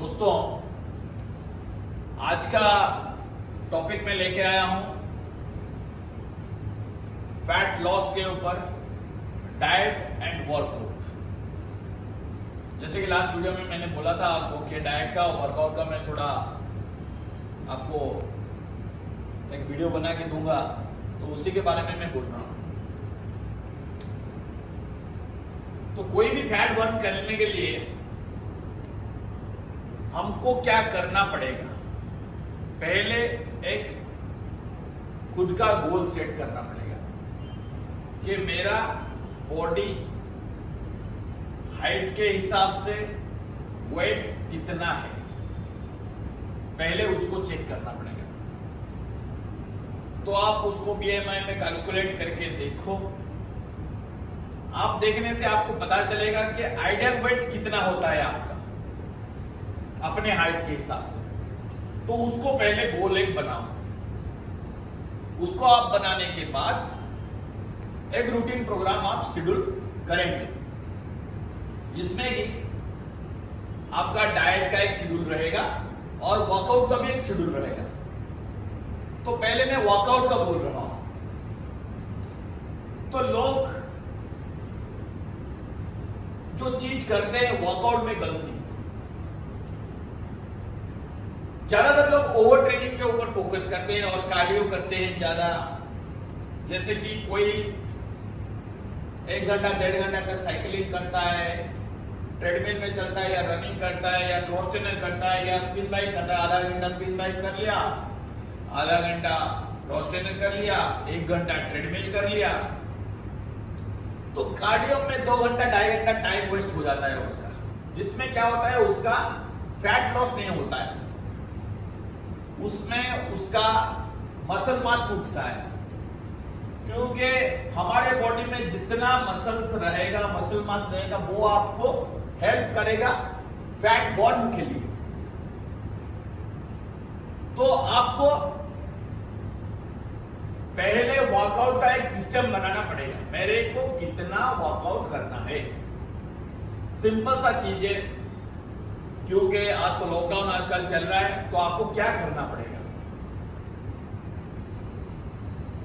दोस्तों, आज का टॉपिक मैं लेके आया हूं फैट लॉस के ऊपर, डाइट एंड वर्कआउट। जैसे कि लास्ट वीडियो में मैंने बोला था आपको कि डाइट का और वर्कआउट का मैं थोड़ा आपको एक वीडियो बना के दूंगा, तो उसी के बारे में मैं बोल रहा हूं। तो कोई भी फैट बर्न करने के लिए हमको क्या करना पड़ेगा? पहले एक खुद का गोल सेट करना पड़ेगा कि मेरा बॉडी हाइट के हिसाब से वेट कितना है, पहले उसको चेक करना पड़ेगा। तो आप उसको बीएमआई में कैलकुलेट करके देखो। आप देखने से आपको पता चलेगा कि आइडियल वेट कितना होता है आपका अपने हाइट के हिसाब से। तो उसको पहले गोल एक बनाओ। उसको आप बनाने के बाद एक रूटीन प्रोग्राम आप शेड्यूल करेंगे, जिसमें कि आपका डाइट का एक शेड्यूल रहेगा और वर्कआउट का भी एक शेड्यूल रहेगा। तो पहले मैं वर्कआउट का बोल रहा हूं। तो लोग जो चीज करते हैं वर्कआउट में गलती, ज्यादातर लोग ओवर ट्रेनिंग के ऊपर फोकस करते हैं और कार्डियो करते हैं ज्यादा। जैसे कि कोई 1 घंटा 1.5 घंटा तक साइकिलिंग करता है, ट्रेडमिल में चलता है, या रनिंग करता है, या क्रॉस ट्रेनर करता है, या स्पिन बाइक करता है। आधा घंटा स्पिन बाइक कर लिया, आधा घंटा क्रॉस ट्रेनर कर लिया, 1 घंटा ट्रेडमिल कर लिया। तो कार्डियो में 2 घंटा 2.5 घंटा टाइम वेस्ट हो जाता है उसका, जिसमें क्या होता है, उसका फैट लॉस नहीं होता है, उसमें उसका मसल मास टूटता है। क्योंकि हमारे बॉडी में जितना मसल्स रहेगा, मसल मास रहेगा, वो आपको हेल्प करेगा फैट बर्न के लिए। तो आपको पहले वर्कआउट का एक सिस्टम बनाना पड़ेगा। मेरे को कितना वर्कआउट करना है, सिंपल सा चीज है। क्योंकि आज तो लॉकडाउन आजकल चल रहा है, तो आपको क्या करना पड़ेगा?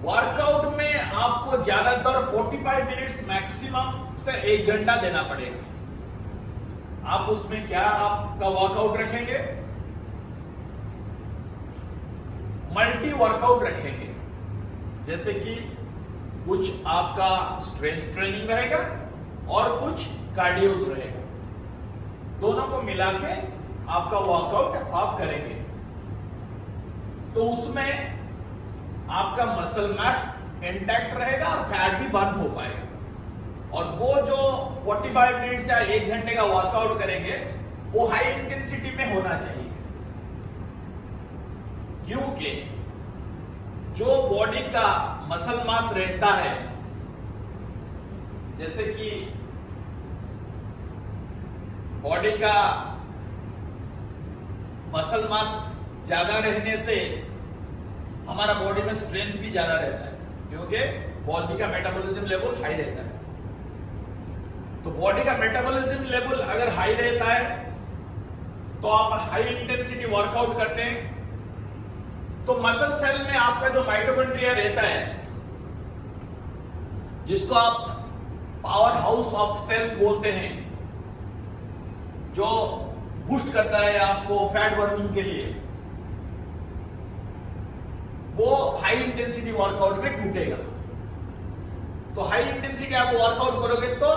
वर्कआउट में आपको ज्यादातर 45 मिनट्स मैक्सिमम से 1 घंटा देना पड़ेगा। आप उसमें क्या आपका वर्कआउट रखेंगे? मल्टी वर्कआउट रखेंगे। जैसे कि कुछ आपका स्ट्रेंथ ट्रेनिंग रहेगा और कुछ कार्डियोस रहेगा। दोनों को मिला के आपका वर्कआउट आप करेंगे। तो उसमें आपका मसल मास इंटैक्ट रहेगा और फैट भी बर्न हो पाएगा। और वो जो 45 मिनट्स या 1 घंटे का वर्कआउट करेंगे, वो हाई इंटेंसिटी में होना चाहिए। क्योंकि जो बॉडी का मसल मास रहता है, जैसे कि बॉडी का मसल मास ज्यादा रहने से हमारा बॉडी में स्ट्रेंथ भी ज्यादा रहता है, क्योंकि बॉडी का मेटाबॉलिज्म लेवल हाई रहता है। तो बॉडी का मेटाबॉलिज्म लेवल अगर हाई रहता है, तो आप हाई इंटेंसिटी वर्कआउट करते हैं, तो मसल सेल में आपका जो माइटोकॉन्ड्रिया रहता है, जिसको आप पावर हाउस ऑफ सेल्स बोलते हैं, जो बूस्ट करता है आपको फैट बर्निंग के लिए, वो हाई इंटेंसिटी वर्कआउट में टूटेगा। तो हाई इंटेंसिटी आप वर्कआउट करोगे तो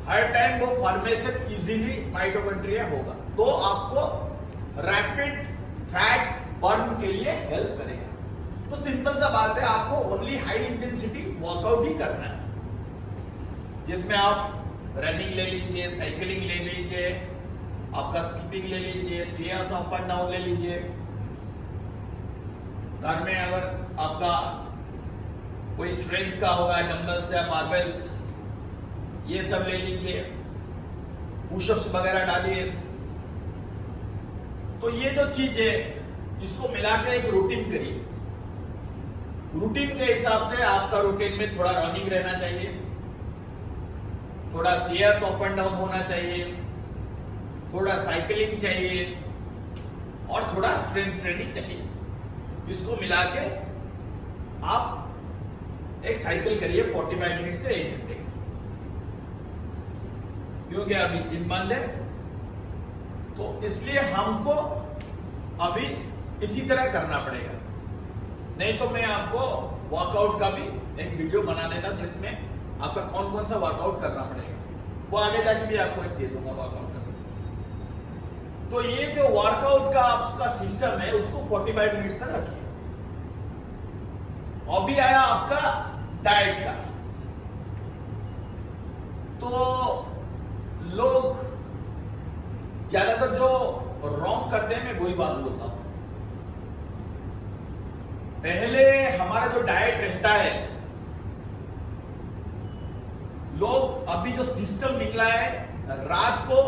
हर टाइम वो फॉर्मेशन इजीली माइटोकॉन्ड्रिया होगा, तो आपको रैपिड फैट बर्न के लिए हेल्प करेगा। तो सिंपल सा बात है, आपको ओनली हाई इंटेंसिटी वर्कआउट ही करना है, जिसमें आप रनिंग ले लीजिए, साइकिलिंग ले लीजिए, आपका स्किपिंग ले लीजिए, स्टेयर्स अप एंड डाउन ले लीजिए। घर में अगर आपका कोई स्ट्रेंथ का होगा, डंबल्स या बारबेल्स, ये सब ले लीजिए, पुशअप्स वगैरह डालिए। तो ये जो चीज है, इसको मिलाकर एक रूटीन करिए। रूटीन के हिसाब से आपका रूटीन में थोड़ा रनिंग रहना चाहिए, थोड़ा स्टेयर्स अप एंड डाउन होना चाहिए, थोड़ा साइकिलिंग चाहिए और थोड़ा स्ट्रेंथ ट्रेनिंग चाहिए। इसको मिला के आप एक साइकिल करिए 45 मिनट से 1 घंटे, क्योंकि अभी जिम बंद है, तो इसलिए हमको अभी इसी तरह करना पड़ेगा। नहीं तो मैं आपको वर्कआउट का भी एक वीडियो बना देता जिसमें आपका कौन कौन सा वर्कआउट करना पड़ेगा, वो आगे जाके भी आपको एक दे दूंगा वर्कआउट का। तो ये जो वर्कआउट का आपका सिस्टम है उसको 45 मिनट तक रखिए। अभी आया आपका डाइट का। तो लोग ज्यादातर जो रॉन्ग करते हैं, मैं वही बात बोलता हूं। पहले हमारा जो डाइट रहता है, लोग अभी जो सिस्टम निकला है, रात को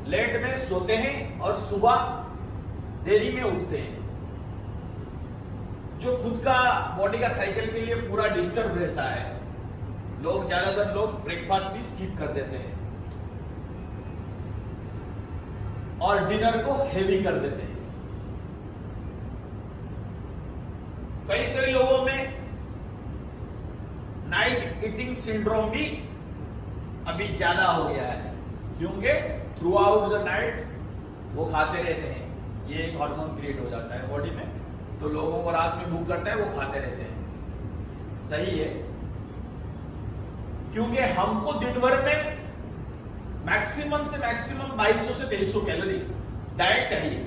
लेट में सोते हैं और सुबह देरी में उठते हैं, जो खुद का बॉडी का साइकिल के लिए पूरा डिस्टर्ब रहता है। ज्यादातर लोग ब्रेकफास्ट भी स्किप कर देते हैं और डिनर को हेवी कर देते हैं। कई लोगों में नाइट ईटिंग सिंड्रोम भी अभी ज्यादा हो गया है, क्योंकि थ्रू आउट द नाइट वो खाते रहते हैं। ये एक हार्मोन क्रिएट हो जाता है बॉडी में, तो लोगों को रात में भूख करता है, वो खाते रहते हैं। सही है, क्योंकि हमको दिन भर में मैक्सिमम से मैक्सिमम 2200 से 2300 कैलोरी डाइट चाहिए।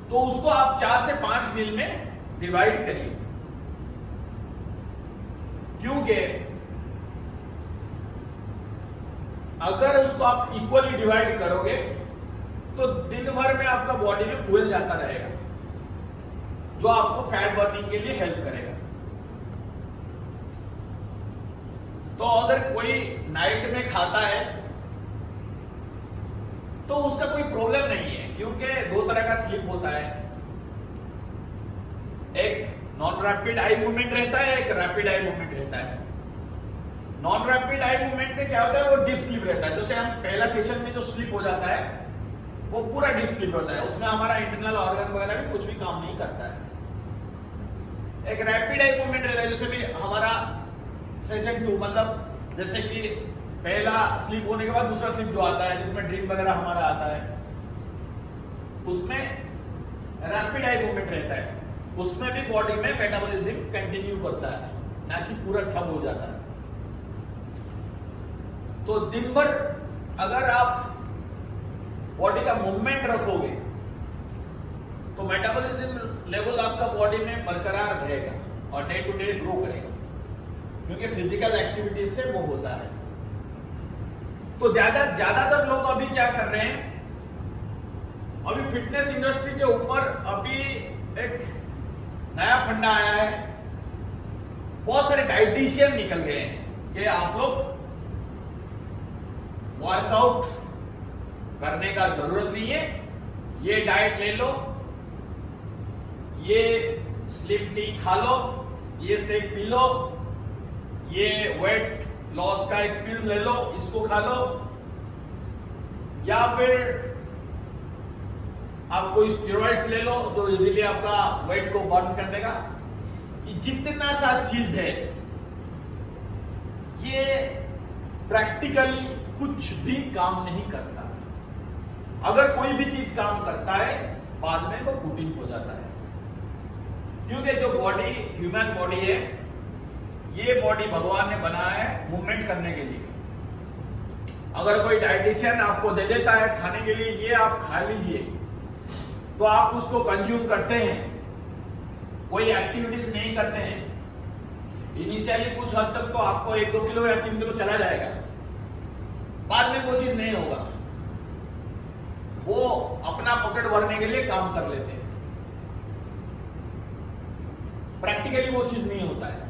तो उसको आप 4 से 5 मील में डिवाइड करिए, क्योंकि अगर उसको आप इक्वली डिवाइड करोगे तो दिन भर में आपका बॉडी में फ्यूल जाता रहेगा, जो आपको फैट बर्निंग के लिए हेल्प करेगा। तो अगर कोई नाइट में खाता है तो उसका कोई प्रॉब्लम नहीं है, क्योंकि 2 तरह का स्लीप होता है। एक नॉन रैपिड आई मूवमेंट रहता है, एक रैपिड आई मूवमेंट रहता है। नॉन रैपिड आई मूवमेंट में क्या होता है, वो डीप स्लीप रहता है। जैसे हम पहला सेशन में जो स्लीप हो जाता है वो पूरा डीप स्लीप होता है, उसमें हमारा इंटरनल ऑर्गन वगैरह भी कुछ भी काम नहीं करता है। एक रैपिड आई मूवमेंट रहता है, जैसे भी हमारा सेशन 2, मतलब जैसे कि पहला स्लीप होने के बाद दूसरा स्लीप जो आता है, जिसमें ड्रीम वगैरह हमारा आता है, उसमें रैपिड आई मूवमेंट रहता है। उसमें भी बॉडी में मेटाबॉलिज्म कंटिन्यू करता है, ना कि पूरा ठप हो जाता है। तो दिन भर अगर आप बॉडी का मूवमेंट रखोगे तो मेटाबॉलिज्म लेवल आपका बॉडी में बरकरार रहेगा और डे टू डे ग्रो करेगा, क्योंकि फिजिकल एक्टिविटीज से वो होता है। तो ज्यादातर लोग अभी क्या कर रहे हैं, अभी फिटनेस इंडस्ट्री के ऊपर अभी एक नया फंडा आया है। बहुत सारे डाइटिशियन निकल गए हैं कि आप लोग वर्कआउट करने का जरूरत नहीं है, ये डाइट ले लो, ये स्लिम टी खा लो, ये शेक पी लो, ये वेट लॉस का एक पिल ले लो, इसको खा लो, या फिर आप कोई स्टेरॉइड्स ले लो जो इजीली आपका वेट को बर्न कर देगा। ये जितना सा चीज है, ये प्रैक्टिकली कुछ भी काम नहीं करता। अगर कोई भी चीज काम करता है, बाद में वो पुटिन हो जाता है, क्योंकि जो बॉडी ह्यूमन बॉडी है, ये बॉडी भगवान ने बनाया है मूवमेंट करने के लिए। अगर कोई डाइटिशियन आपको दे देता है खाने के लिए, ये आप खा लीजिए, तो आप उसको कंज्यूम करते हैं, कोई एक्टिविटीज नहीं करते हैं। इनिशियली कुछ हद तक तो आपको 1-2 किलो या 3 किलो चला जाएगा, बाद में वो चीज नहीं होगा। वो अपना पॉकेट भरने के लिए काम कर लेते हैं, प्रैक्टिकली वो चीज नहीं होता है।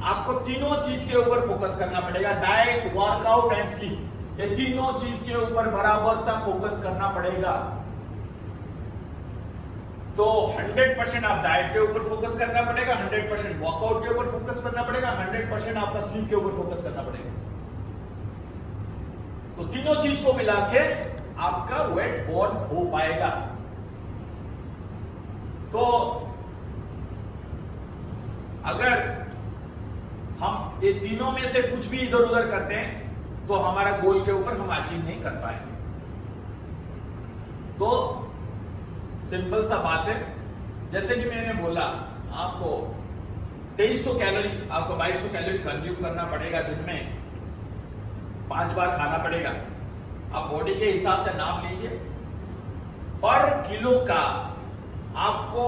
आपको तीनों चीज के ऊपर फोकस करना पड़ेगा, डाइट, वर्कआउट एंड स्लीप। ये तीनों चीज के ऊपर बराबर सा फोकस करना पड़ेगा। तो 100% आप डाइट के ऊपर फोकस करना पड़ेगा, 100% वर्कआउट के ऊपर फोकस करना पड़ेगा, 100% आपका स्लीप के ऊपर फोकस करना पड़ेगा। तो तीनों चीज को मिला के आपका वेट बर्न हो पाएगा। तो अगर हम ये तीनों में से कुछ भी इधर उधर करते हैं तो हमारा गोल के ऊपर हम अचीव नहीं कर पाएंगे। तो सिंपल सा बात है, जैसे कि मैंने बोला आपको 2300 कैलोरी, आपको 2200 कैलोरी कंज्यूम करना पड़ेगा दिन में, 5 बार खाना पड़ेगा। आप बॉडी के हिसाब से नाप लीजिए। पर किलो का आपको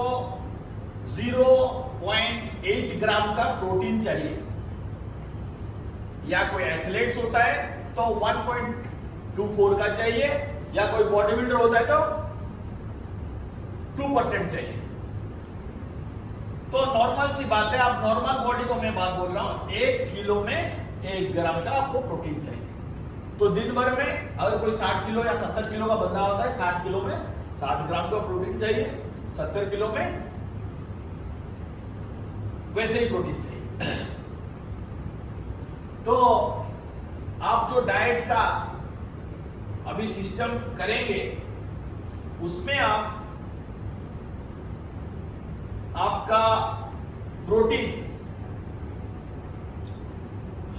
0.8 ग्राम का प्रोटीन चाहिए। या कोई एथलेट्स होता है तो 1.24 का चाहिए, या कोई बॉडी बिल्डर होता है तो 2% चाहिए। तो नॉर्मल सी बात है, आप नॉर्मल बॉडी को मैं बात बोल रहा हूं, 1 किलो में 1 ग्राम का आपको प्रोटीन चाहिए। तो दिन भर में अगर कोई 60 किलो या 70 किलो का बंदा होता है, 60 किलो में 60 ग्राम का प्रोटीन चाहिए, 70 किलो में वैसे ही प्रोटीन चाहिए। तो आप जो डाइट का अभी सिस्टम करेंगे उसमें आपका प्रोटीन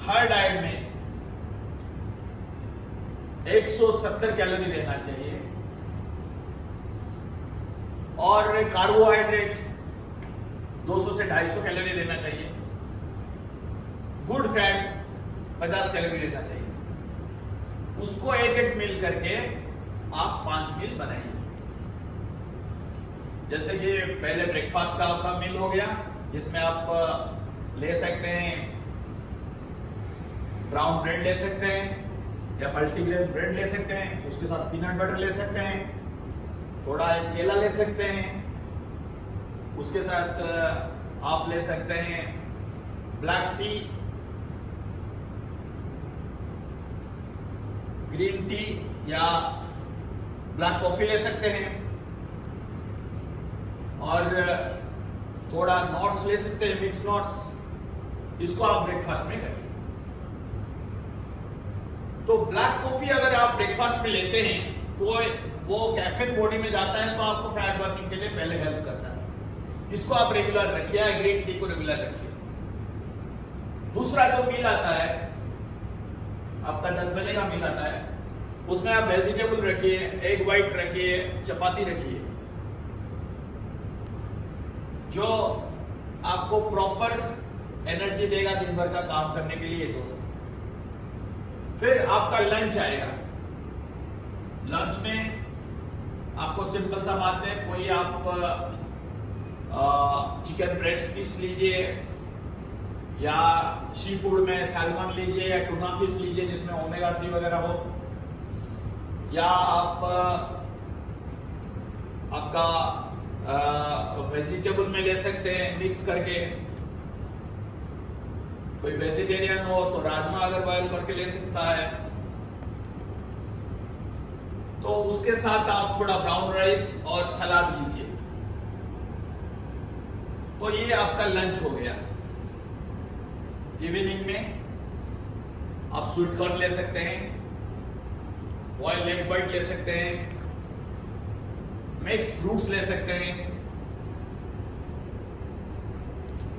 हर डाइट में 170 कैलोरी रहना चाहिए, और कार्बोहाइड्रेट 200 से 250 कैलोरी लेना चाहिए, गुड फैट 50 कैलोरी लेना चाहिए। उसको एक एक मील करके आप 5 मील बनाइए। जैसे कि पहले ब्रेकफास्ट का आपका मील हो गया, जिसमें आप ले सकते हैं ब्राउन ब्रेड ले सकते हैं या मल्टीग्रेन ब्रेड ले सकते हैं, उसके साथ पीनट बटर ले सकते हैं, थोड़ा एक केला ले सकते हैं, उसके साथ आप ले सकते हैं ब्लैक टी, ग्रीन टी या ब्लैक कॉफी ले सकते हैं, और थोड़ा नट्स ले सकते हैं, मिक्स नट्स। इसको आप ब्रेकफास्ट में करिए। तो ब्लैक कॉफी अगर आप ब्रेकफास्ट में लेते हैं तो वो कैफीन बॉडी में जाता है, तो आपको फैट बर्निंग के लिए पहले हेल्प करता है। इसको आप रेगुलर रखिए, ग्रीन टी को रेगुलर रखिए। दूसरा जो मील आता है आपका 10 बजे का मील आता है, उसमें आप वेजिटेबल रखिए, एग वाइट रखिए, चपाती रखिए, जो आपको प्रॉपर एनर्जी देगा दिन भर का काम करने के लिए। तो फिर आपका लंच आएगा। लंच में आपको सिंपल सा बात है, कोई आप चिकन ब्रेस्ट फिश लीजिए, या सी फूड में सैल्मन लीजिए, या टूना फिश लीजिए जिसमें ओमेगा 3 वगैरह हो, या आप आपका वेजिटेबल में ले सकते हैं मिक्स करके। कोई वेजिटेरियन हो तो राजमा अगर बॉयल करके ले सकता है। तो उसके साथ आप थोड़ा ब्राउन राइस और सलाद लीजिए। तो ये आपका लंच हो गया। इवनिंग में आप स्वीट कॉर्न ले सकते हैं, बॉइल्ड एग वाइट ले सकते हैं, मिक्स फ्रूट्स ले सकते हैं।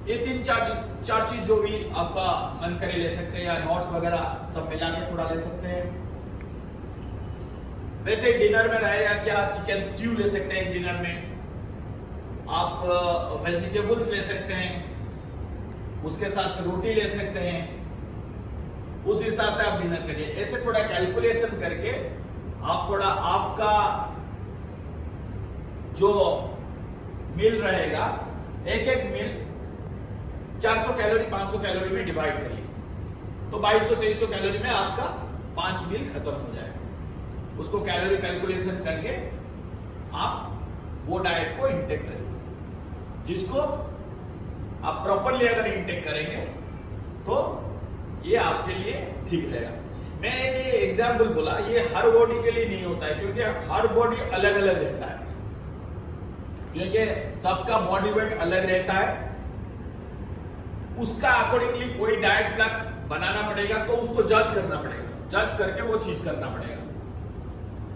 ये 3-4 चीज जो भी आपका मन करे ले सकते हैं, या नट्स वगैरह सब मिला के थोड़ा ले सकते हैं। वैसे डिनर में रहेगा क्या, चिकन स्ट्यू ले सकते हैं डिनर में, आप वेजिटेबल्स ले सकते हैं, उसके साथ रोटी ले सकते हैं। उस हिसाब से आप डिनर करिए। ऐसे थोड़ा कैलकुलेशन करके आप थोड़ा आपका जो मील रहेगा, एक एक मील 400 कैलोरी 500 कैलोरी में डिवाइड करिए, तो 2200-2300 कैलोरी में आपका 5 मील खत्म हो जाएगा। उसको कैलोरी कैलकुलेशन करके आप वो डाइट को इंटेक करिए, जिसको आप प्रॉपरली अगर इंटेक करेंगे तो ये आपके लिए ठीक रहेगा। मैं ये एग्जाम्पल बोला, ये हर बॉडी के लिए नहीं होता है, क्योंकि हर बॉडी अलग अलग रहता है, क्योंकि सबका बॉडी वेट अलग रहता है। उसका अकॉर्डिंगली कोई डाइट प्लान बनाना पड़ेगा, तो उसको जज करना पड़ेगा। जज करके वो चीज करना पड़ेगा,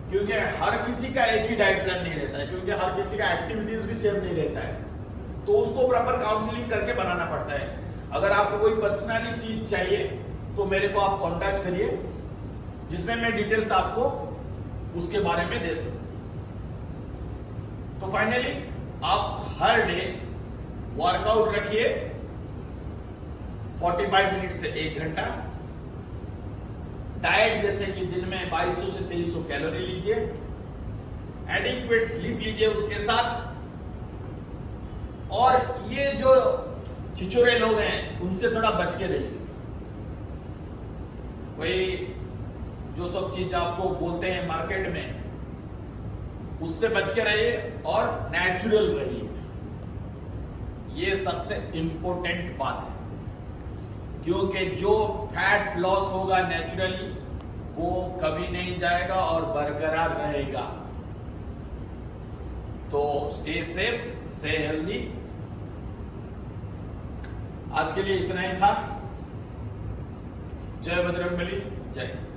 क्योंकि हर किसी का एक ही डाइट प्लान नहीं रहता है, क्योंकि हर किसी का एक्टिविटीज भी सेम नहीं रहता है, तो उसको प्रॉपर काउंसलिंग करके बनाना पड़ता है। अगर आपको कोई पर्सनली चीज चाहिए तो मेरे को आप कांटेक्ट करिए, जिसमें मैं डिटेल्स आपको उसके बारे में दे सकूं। तो फाइनली आप हर डे वर्कआउट रखिए 45 मिनट से 1 घंटा। डाइट जैसे कि दिन में 2200 से 2300 कैलोरी लीजिए, एडिक्वेट स्लीप लीजिए उसके साथ। और ये जो छिछोरे लोग हैं उनसे थोड़ा बच के रहिए। कोई जो सब चीज आपको बोलते हैं मार्केट में, उससे बच के रहिए और नेचुरल रहिए। ये सबसे इंपॉर्टेंट बात है, क्योंकि जो फैट लॉस होगा नेचुरली वो कभी नहीं जाएगा और बरकरार रहेगा। तो स्टे सेफ, स्टे हेल्दी। आज के लिए इतना ही था। जय बजरंगबली, जय हिंद।